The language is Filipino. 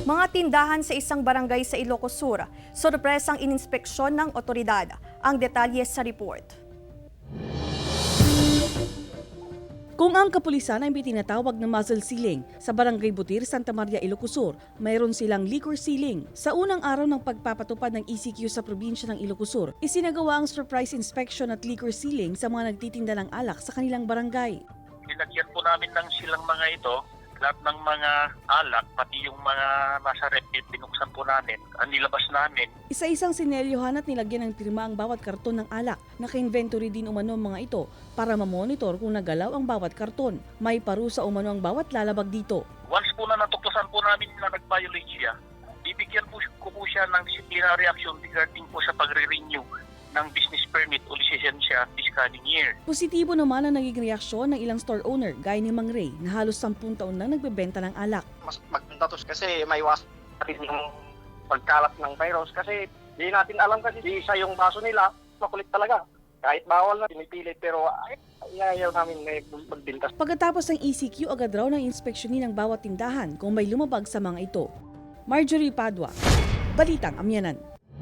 Mga tindahan sa isang barangay sa Ilocos Sur, sorpresang ininspeksyon ng otoridad. Ang detalye sa report. Kung ang kapulisan ay may tinatawag na muzzle sealing sa Barangay Butir, Santa Maria, Ilocos Sur, mayroon silang liquor sealing. Sa unang araw ng pagpapatupad ng ECQ sa probinsya ng Ilocos Sur, isinagawa ang surprise inspection at liquor sealing sa mga nagtitinda ng alak sa kanilang barangay. Nilagyan po namin ng silang mga ito, lahat ng mga alak, pati yung mga nasa rep, binuksan po namin, ang nilabas namin. Isa-isang sinelyohan at nilagyan ng pirma ang bawat karton ng alak. Naka-inventory din umano ang mga ito para mamonitor kung nagalaw ang bawat karton. May parusa umano ang bawat lalabag dito. Once po na natuklasan po namin na nag-violate siya, bibigyan po siya ng disciplinary action regarding po sa pagre-renew ng business permit o lisensya this coming year. Positibo naman ang naging reaksyon ng ilang store owner gaya ni Mang Ray na halos 10 taon na nagbebenta ng alak. Mas maganda to kasi may iwas natin yung pagkalat ng virus kasi di natin alam kasi di isa yung baso nila, makulit talaga. Kahit bawal na, pinipilit pero ayaw namin magbintas. Pagkatapos ng ECQ, agad raw ng inspeksyonin ng bawat tindahan kung may lumabag sa mga ito. Marjorie Padua, Balitang Amyanan.